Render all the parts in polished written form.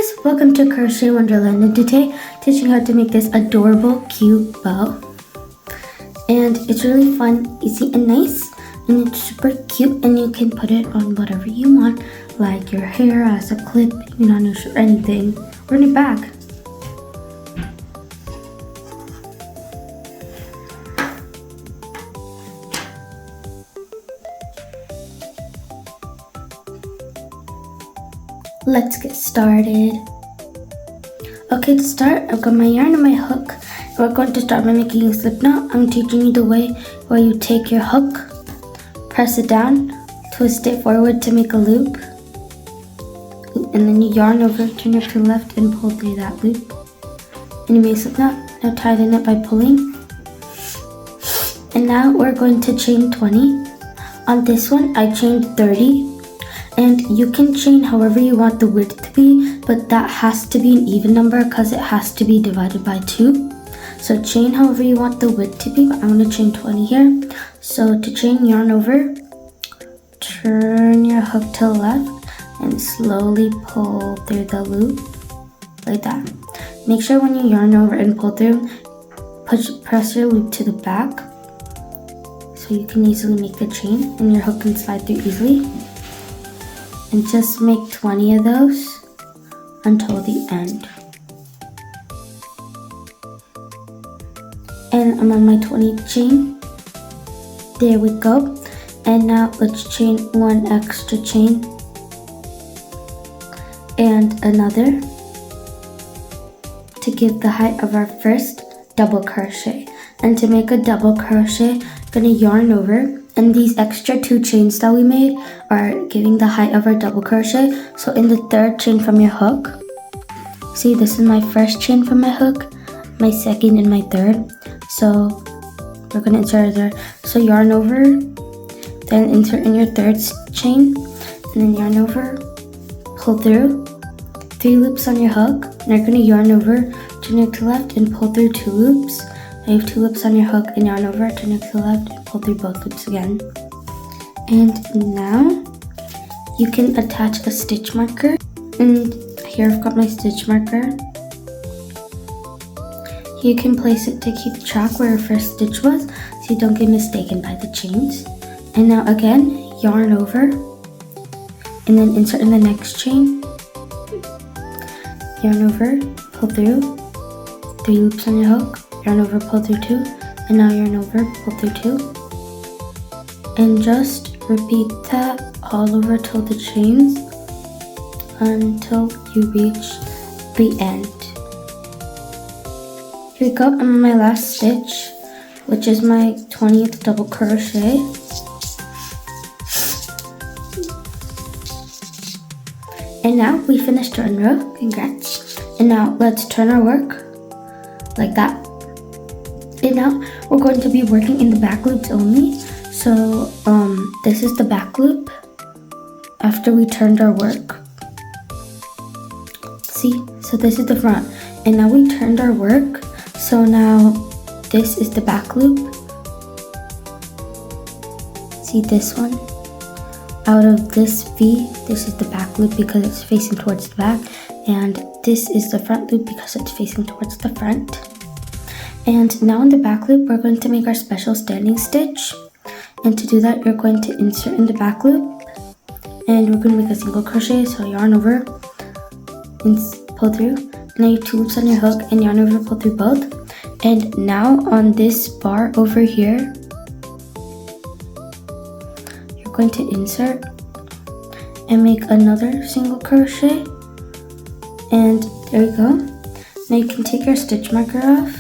guys, welcome to Crochet Wonderland, and today teaching how to make this adorable cute bow. And it's really fun, easy and nice, and it's super cute, and you can put it on whatever you want, like your hair, as a clip, even on your shirt, anything, or in your bag. Let's get started. Okay, to start, I've got my yarn and my hook. We're going to start by making a slip knot. I'm teaching you the way where you take your hook, press it down, twist it forward to make a loop, and then you yarn over, turn it to the left, and pull through that loop. And you make a slip knot. Now tie the knot by pulling. And now we're going to chain 20. On this one, I chained 30. And you can chain however you want the width to be, but that has to be an even number because it has to be divided by 2. So chain however you want the width to be, but I'm going to chain 20 here. So to chain, yarn over, turn your hook to the left, and slowly pull through the loop, like that. Make sure when you yarn over and pull through, press your loop to the back, so you can easily make the chain, and your hook can slide through easily. And just make 20 of those until the end. And I'm on my 20th chain. There we go. And now let's chain one extra chain and another to give the height of our first double crochet. And to make a double crochet, I'm gonna yarn over. And these extra 2 chains that we made are giving the height of our double crochet. So in the third chain from your hook, see, this is my first chain from my hook, my second and my third. So we're gonna insert there. So yarn over, then insert in your third chain, and then yarn over, pull through, 3 loops on your hook. Now you're gonna yarn over, turn it to the left, and pull through 2 loops. Now you have 2 loops on your hook, and yarn over, turn it to the left, and pull through both loops again. And now you can attach a stitch marker. And here I've got my stitch marker. You can place it to keep track where your first stitch was, so you don't get mistaken by the chains. And now again, yarn over, and then insert in the next chain. Yarn over, pull through, 3 loops on your hook, yarn over, pull through 2, and now yarn over, pull through 2. And just repeat that all over till the chains until you reach the end. Here we go, I'm on my last stitch, which is my 20th double crochet. And now we finished our row, congrats. And now let's turn our work like that. And now we're going to be working in the back loops only. So this is the back loop after we turned our work. See, so this is the front, and now we turned our work. So now this is the back loop. See this one? Out of this V, this is the back loop because it's facing towards the back, and this is the front loop because it's facing towards the front. And now in the back loop, we're going to make our special standing stitch. And to do that, you're going to insert in the back loop, and we're going to make a single crochet. So yarn over and pull through. Now you have 2 loops on your hook, and yarn over, pull through both. And now on this bar over here, you're going to insert and make another single crochet. And there we go. Now you can take your stitch marker off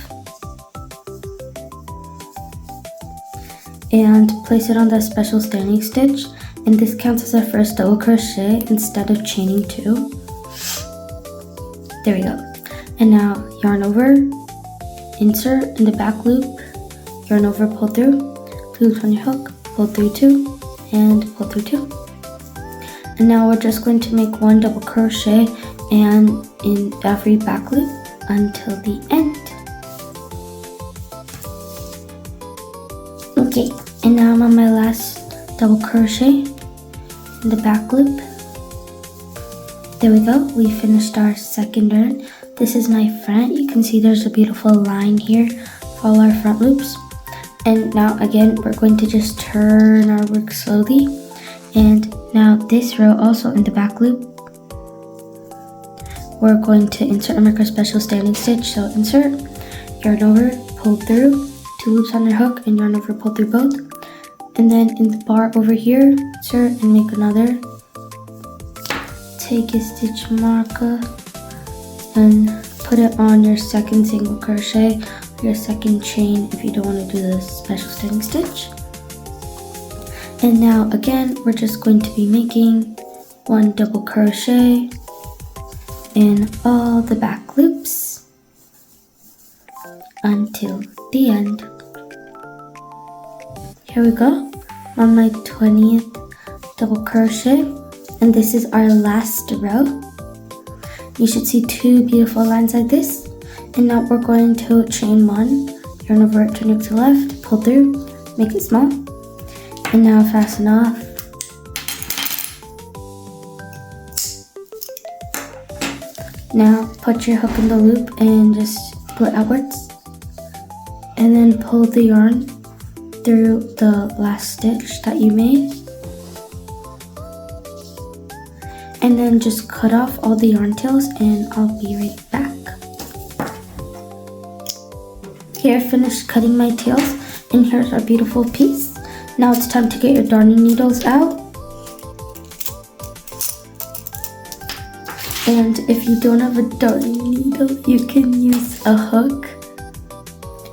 and place it on the special standing stitch, and this counts as our first double crochet instead of chaining 2. There we go. And now yarn over, insert in the back loop, yarn over, pull through, 2 loops on your hook, pull through 2, and pull through 2. And now we're just going to make 1 double crochet and in every back loop until the end. Okay, and now I'm on my last double crochet in the back loop. There we go, we finished our second yarn. This is my front. You can see there's a beautiful line here for all our front loops. And now again, we're going to just turn our work slowly. And now this row also in the back loop, we're going to insert a micro special standing stitch. So insert, yarn over, pull through, 2 loops on your hook, and yarn over, pull through both. And then in the bar over here, insert and make another. Take a stitch marker and put it on your second single crochet, your second chain if you don't want to do the special standing stitch. And now again, we're just going to be making 1 double crochet in all the back loops until the end. Here we go, on my 20th double crochet, and this is our last row. You should see 2 beautiful lines like this. And now we're going to chain 1, yarn over it, turn it to the left, pull through, make it small, and now fasten off. Now put your hook in the loop and just pull it outwards, and then pull the yarn through the last stitch that you made, and then just cut off all the yarn tails, and I'll be right back. Here, finished cutting my tails, and here's our beautiful piece. Now it's time to get your darning needles out. And if you don't have a darning needle, you can use a hook.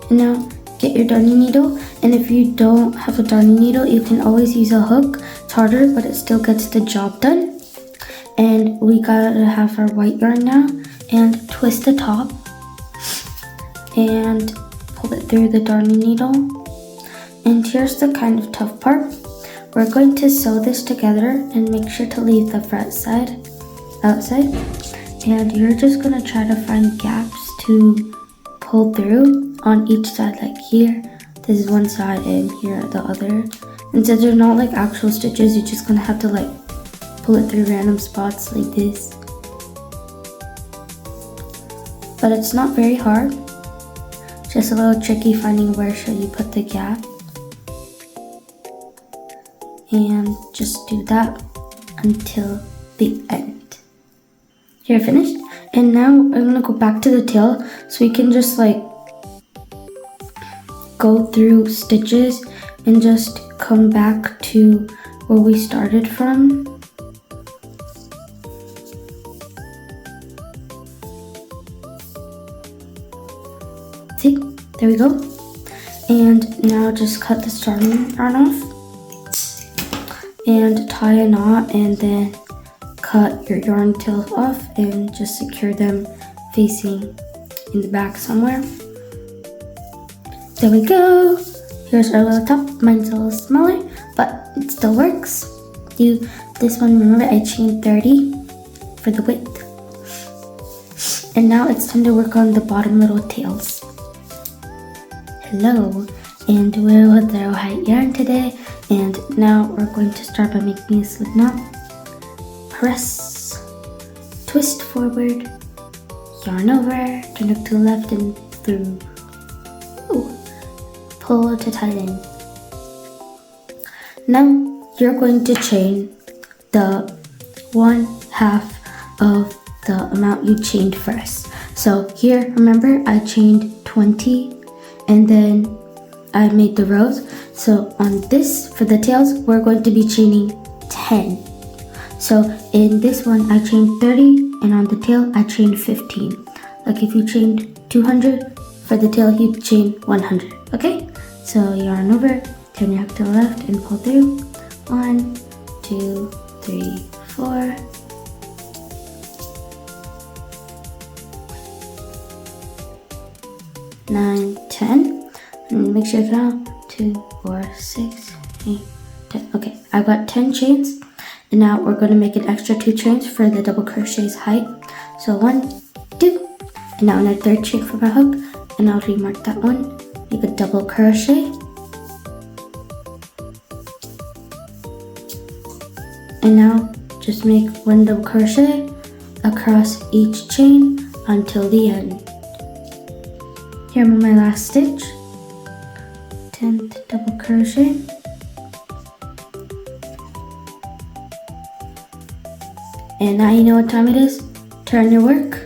And now get your darning needle, and if you don't have a darning needle, you can always use a hook. It's harder, but it still gets the job done. And we gotta have our white yarn now, and twist the top and pull it through the darning needle. And here's the kind of tough part. We're going to sew this together and make sure to leave the front side outside. And you're just gonna try to find gaps to pull through on each side, like here. This is one side and here the other. And since they're not like actual stitches, you're just gonna have to like pull it through random spots like this. But it's not very hard. Just a little tricky finding where should you put the gap. And just do that until the end. Here, finished. And now I'm gonna go back to the tail so we can just like go through stitches and just come back to where we started from. See, there we go. And now just cut the starting yarn off and tie a knot, and then cut your yarn tails off and just secure them facing in the back somewhere. There we go. Here's our little top. Mine's a little smaller, but it still works. This one, remember I chained 30 for the width. And now it's time to work on the bottom little tails. Hello, and we're with our white yarn today, and now we're going to start by making a slip knot. Press, twist forward, yarn over, turn it to the left and through. Ooh. Pull to tighten. Now you're going to chain the 1/2 of the amount you chained first. So here, remember I chained 20 and then I made the rows. So on this, for the tails, we're going to be chaining 10. So in this one, I chained 30, and on the tail, I chained 15. Like if you chained 200, for the tail, you chain 100, okay? So yarn over, turn your hook to the left and pull through. 1, 2, 3, 4. Nine, 10, and make sure you count 2, 4, 6, 8, 10. Okay, I've got 10 chains, and now we're going to make an extra 2 chains for the double crochet's height. So 1, 2, and now another 3rd chain for my hook, and I'll remark that one. Make a double crochet, and now just make 1 double crochet across each chain until the end. Here I'm on my last stitch, 10th double crochet, and now you know what time it is. Turn your work,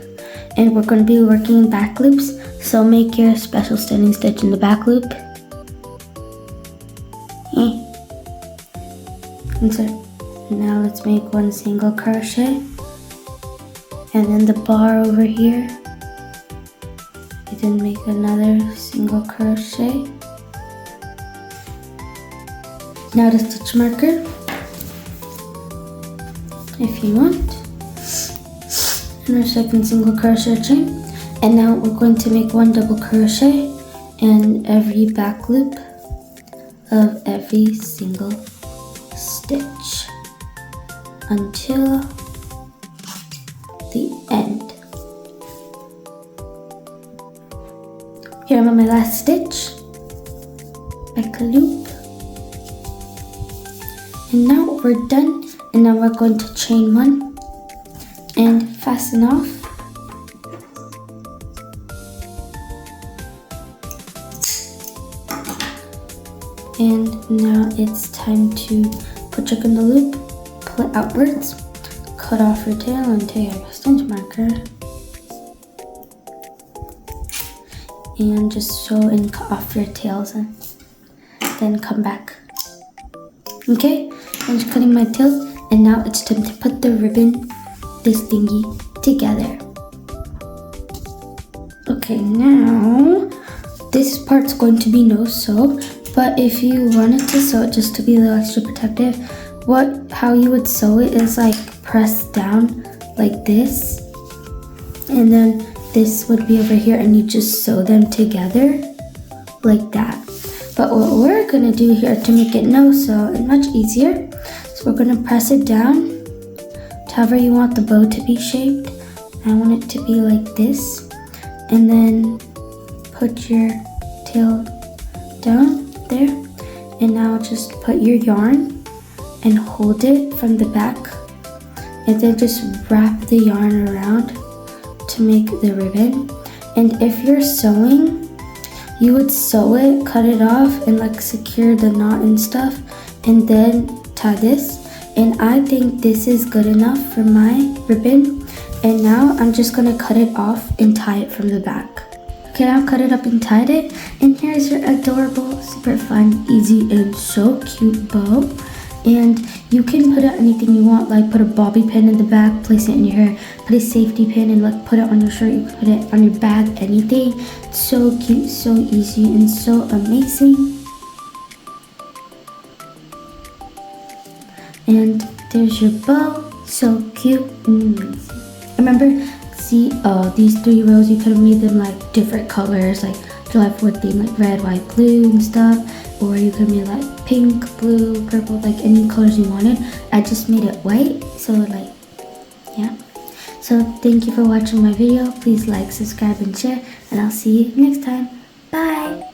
and we're going to be working back loops, so make your special standing stitch in the back loop. Insert. Now let's make one single crochet, and then the bar over here, you then make another single crochet. Now the stitch marker, if you want, and our second single crochet chain, and now we're going to make one double crochet in every back loop of every single stitch until the end. Here I'm on my last stitch, back loop, and now we're done. And now we're going to chain one and fasten off. And now it's time to put your in the loop, pull it outwards, cut off your tail and take your stitch marker, and just sew and cut off your tails and then come back. Okay, I'm just cutting my tails, and now it's time to put the ribbon, this thingy, together. Okay, now this part's going to be no sew, but if you wanted to sew it just to be a little extra protective, how you would sew it is like press down like this, and then this would be over here, and you just sew them together like that. But what we're gonna do here to make it no sew and much easier, so we're gonna press it down to however you want the bow to be shaped. I want it to be like this, and then put your tail down there, and now just put your yarn and hold it from the back, and then just wrap the yarn around to make the ribbon. And if you're sewing, you would sew it, cut it off, and like secure the knot and stuff, and then tie this. And I think this is good enough for my ribbon. And now I'm just gonna cut it off and tie it from the back. Okay, I've cut it up and tied it, and here's your adorable, super fun, easy, and so cute bow. And you can put anything you want, like put a bobby pin in the back, place it in your hair, put a safety pin and like put it on your shirt, you can put it on your bag, anything. It's so cute, so easy, and so amazing. And there's your bow, so cute and amazing. Remember, see these 3 rows, you could have made them like different colors, like July 4th theme, like red, white, blue and stuff, or you could make like pink, blue, purple, like any colors you wanted. I just made it white, so like, yeah. So thank you for watching my video. Please like, subscribe, and share, and I'll see you next time. Bye!